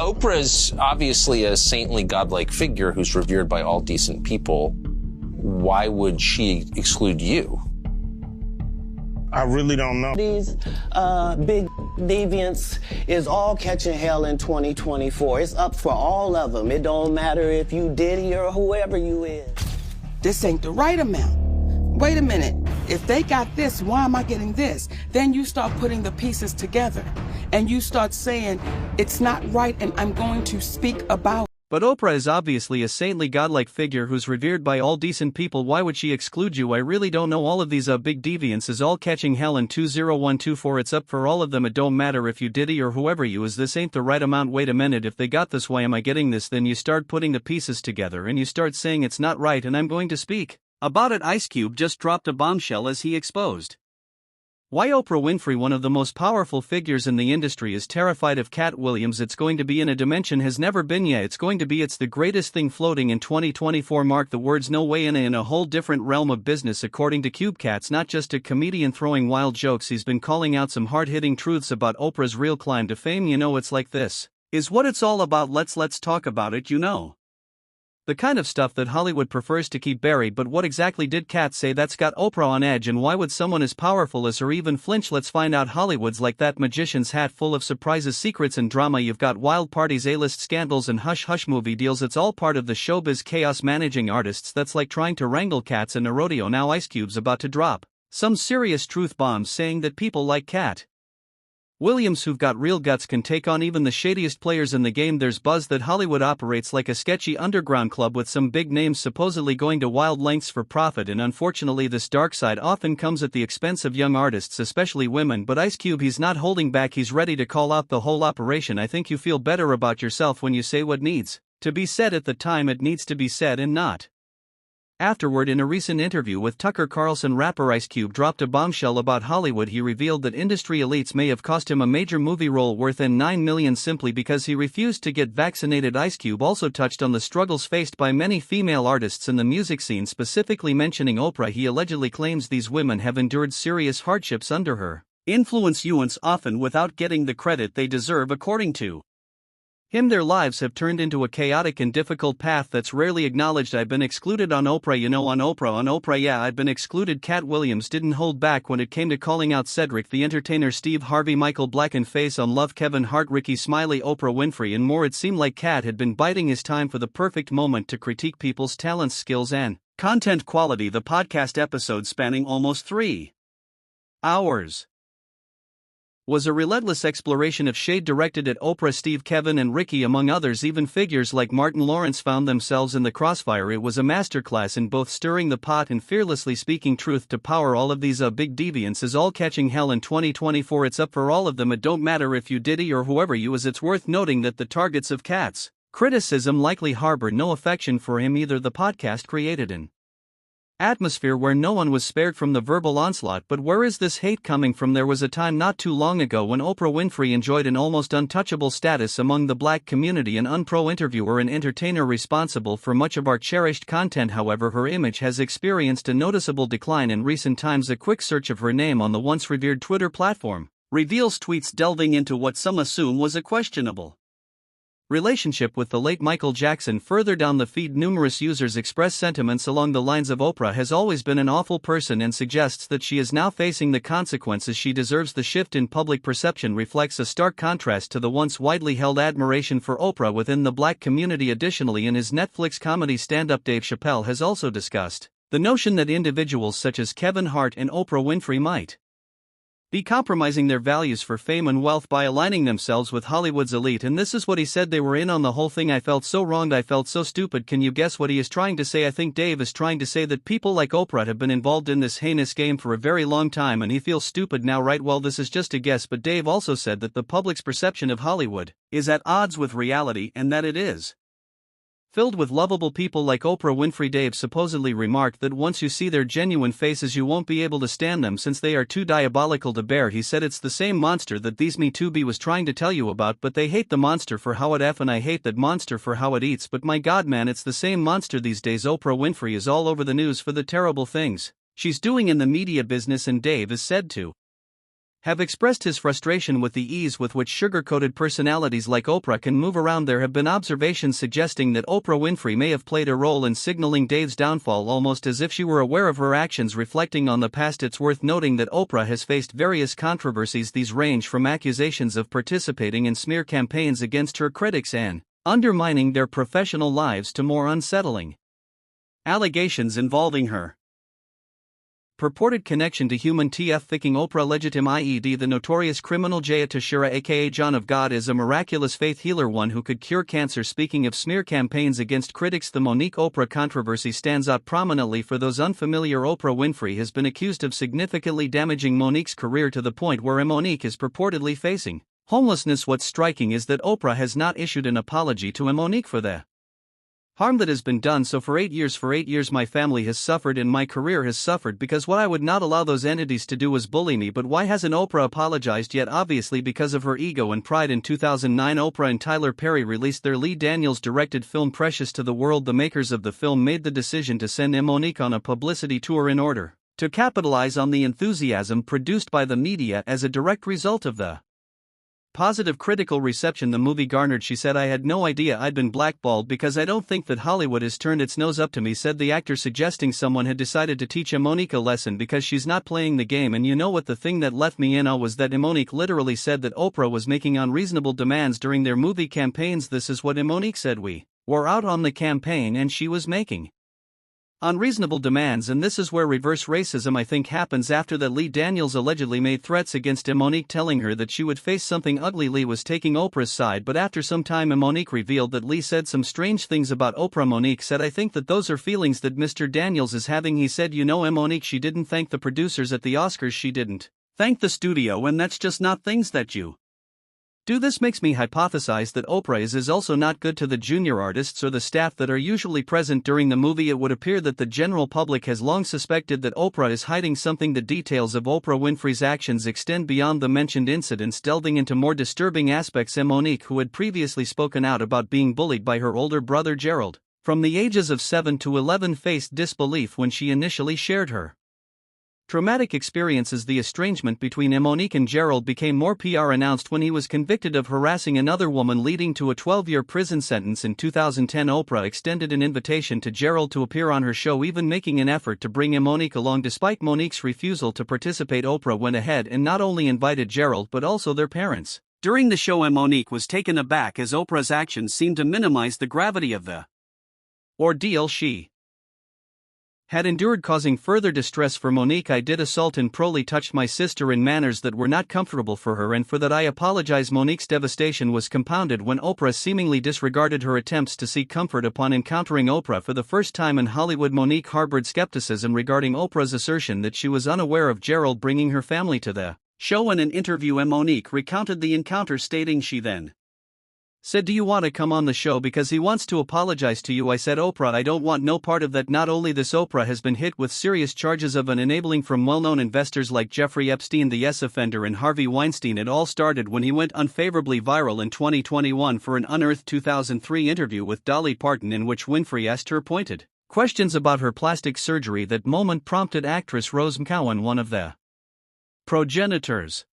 Oprah's obviously a saintly, godlike figure who's revered by all decent people. Why would she exclude you? I really don't know. These big deviants is all catching hell in 2024. It's up for all of them. It don't matter if you Diddy or whoever you is. This ain't the right amount. Wait a minute. If they got this, why am I getting this? Then you start putting the pieces together and you start saying it's not right and I'm going to speak about. But Oprah is obviously a saintly godlike figure who's revered by all decent people. Why would she exclude you? I really don't know. All of these big deviants is all catching hell in 20124. It's up for all of them. It don't matter if you Diddy or whoever you is. This ain't the right amount. Wait a minute. If they got this, why am I getting this? Then you start putting the pieces together and you start saying it's not right and I'm going to speak about it. Ice Cube just dropped a bombshell as he exposed why Oprah Winfrey, one of the most powerful figures in the industry, is terrified of Katt Williams. It's going to be in a dimension has never been yet. It's going to be it's the greatest thing floating in 2024. Mark the words. No way. In a whole different realm of business. According to Cube, Katt's not just a comedian throwing wild jokes. He's been calling out some hard-hitting truths about Oprah's real climb to fame. You know, it's like this is what it's all about. Let's talk about it. You know, the kind of stuff that Hollywood prefers to keep buried. But what exactly did Katt say that's got Oprah on edge, and why would someone as powerful as her even flinch? Let's find out. Hollywood's like that magician's hat full of surprises, secrets and drama. You've got wild parties, A-list scandals and hush-hush movie deals. It's all part of the showbiz chaos. Managing artists, that's like trying to wrangle cats in a rodeo. Now Ice Cube's about to drop some serious truth bombs, saying that people like Katt Williams who've got real guts can take on even the shadiest players in the game. There's buzz that Hollywood operates like a sketchy underground club with some big names supposedly going to wild lengths for profit, and unfortunately this dark side often comes at the expense of young artists, especially women. But Ice Cube, he's not holding back. He's ready to call out the whole operation. I think you feel better about yourself when you say what needs to be said at the time it needs to be said and not afterward. In a recent interview with Tucker Carlson, rapper Ice Cube dropped a bombshell about Hollywood. He revealed that industry elites may have cost him a major movie role worth $9 million simply because he refused to get vaccinated. Ice Cube also touched on the struggles faced by many female artists in the music scene, specifically mentioning Oprah. He allegedly claims these women have endured serious hardships under her influence, often without getting the credit they deserve. According to him, their lives have turned into a chaotic and difficult path that's rarely acknowledged. I've been excluded on Oprah, on Oprah, yeah, I've been excluded. Katt Williams didn't hold back when it came to calling out Cedric the Entertainer, Steve Harvey, Michael Black and Face on Love, Kevin Hart, Ricky Smiley, Oprah Winfrey and more. It seemed like Katt had been biding his time for the perfect moment to critique people's talents, skills and content quality. The podcast episode, spanning almost 3 hours, was a relentless exploration of shade directed at Oprah, Steve, Kevin and Ricky among others. Even figures like Martin Lawrence found themselves in the crossfire. It was a masterclass in both stirring the pot and fearlessly speaking truth to power. All of these big deviants is all catching hell in 2024. It's up for all of them. It don't matter if you Diddy or whoever you is. It's worth noting that the targets of Katt's criticism likely harbor no affection for him either. The podcast created an atmosphere where no one was spared from the verbal onslaught. But where is this hate coming from? There was a time not too long ago when Oprah Winfrey enjoyed an almost untouchable status among the black community, an unpro interviewer and entertainer responsible for much of our cherished content. However, her image has experienced a noticeable decline in recent times. A quick search of her name on the once revered Twitter platform reveals tweets delving into what some assume was a questionable relationship with the late Michael Jackson. Further down the feed, numerous users express sentiments along the lines of Oprah has always been an awful person and suggests that she is now facing the consequences she deserves. The shift in public perception reflects a stark contrast to the once widely held admiration for Oprah within the black community. Additionally, in his Netflix comedy stand-up, Dave Chappelle has also discussed the notion that individuals such as Kevin Hart and Oprah Winfrey might be compromising their values for fame and wealth by aligning themselves with Hollywood's elite. And this is what he said: they were in on the whole thing. I felt so wronged, I felt so stupid. Can you guess what he is trying to say? I think Dave is trying to say that people like Oprah have been involved in this heinous game for a very long time and he feels stupid now, right? Well, this is just a guess, but Dave also said that the public's perception of Hollywood is at odds with reality and that it is filled with lovable people like Oprah Winfrey. Dave supposedly remarked that once you see their genuine faces you won't be able to stand them since they are too diabolical to bear. He said it's the same monster that these Me Too was trying to tell you about, but they hate the monster for how it F and I hate that monster for how it eats. But my god man, it's the same monster these days. Oprah Winfrey is all over the news for the terrible things she's doing in the media business, and Dave is said to have expressed his frustration with the ease with which sugar-coated personalities like Oprah can move around. There have been observations suggesting that Oprah Winfrey may have played a role in signaling Dave's downfall, almost as if she were aware of her actions reflecting on the past. It's worth noting that Oprah has faced various controversies. These range from accusations of participating in smear campaigns against her critics and undermining their professional lives to more unsettling allegations involving her purported connection to human trafficking. Oprah legitim i.e.d. the notorious criminal Jaya Tashira aka John of God is a miraculous faith healer, one who could cure cancer. Speaking of smear campaigns against critics, the Monique Oprah controversy stands out prominently. For those unfamiliar, Oprah Winfrey has been accused of significantly damaging Monique's career to the point where Monique is purportedly facing homelessness. What's striking is that Oprah has not issued an apology to Monique for the harm that has been done. So for 8 years my family has suffered and my career has suffered because what I would not allow those entities to do was bully me. But why hasn't Oprah apologized yet? Obviously because of her ego and pride. In 2009, Oprah and Tyler Perry released their Lee Daniels directed film Precious to the world. The makers of the film made the decision to send Monique on a publicity tour in order to capitalize on the enthusiasm produced by the media as a direct result of the positive critical reception the movie garnered. She said, "I had no idea I'd been blackballed because I don't think that Hollywood has turned its nose up to me," said the actor, suggesting someone had decided to teach Monique a lesson because she's not playing the game. And you know what, the thing that left me in awe was that Monique literally said that Oprah was making unreasonable demands during their movie campaigns. This is what Monique said: "We were out on the campaign and she was making unreasonable demands." And this is where reverse racism, I think, happens. After that, Lee Daniels allegedly made threats against Monique, telling her that she would face something ugly. Lee was taking Oprah's side, but after some time Monique revealed that Lee said some strange things about Oprah. Monique said, "I think that those are feelings that Mr. Daniels is having." He said, "You know, Monique, she didn't thank the producers at the Oscars, she didn't thank the studio, and that's just not things that you do." This makes me hypothesize that Oprah is also not good to the junior artists or the staff that are usually present during the movie. It would appear that the general public has long suspected that Oprah is hiding something. The details of Oprah Winfrey's actions extend beyond the mentioned incidents, delving into more disturbing aspects. Monique, who had previously spoken out about being bullied by her older brother Gerald from the ages of 7 to 11, faced disbelief when she initially shared her traumatic experiences. The estrangement between Monique and Gerald became more PR announced when he was convicted of harassing another woman, leading to a 12-year prison sentence. In 2010, Oprah extended an invitation to Gerald to appear on her show, even making an effort to bring Monique along. Despite Monique's refusal to participate, Oprah went ahead and not only invited Gerald but also their parents. During the show, Monique was taken aback as Oprah's actions seemed to minimize the gravity of the ordeal she had endured, causing further distress for Monique. "I did assault and probably touched my sister in manners that were not comfortable for her, and for that I apologize." Monique's devastation was compounded when Oprah seemingly disregarded her attempts to seek comfort. Upon encountering Oprah for the first time in Hollywood, Monique harbored skepticism regarding Oprah's assertion that she was unaware of Gerald bringing her family to the show. In an interview, Monique recounted the encounter, stating she then said, "Do you want to come on the show because he wants to apologize to you?" I said, "Oprah, I don't want no part of that." Not only this, Oprah has been hit with serious charges of enabling from well-known investors like Jeffrey Epstein, the yes offender, and Harvey Weinstein. It all started when he went unfavorably viral in 2021 for an unearthed 2003 interview with Dolly Parton, in which Winfrey asked her pointed questions about her plastic surgery. That moment prompted actress Rose McGowan, one of the progenitors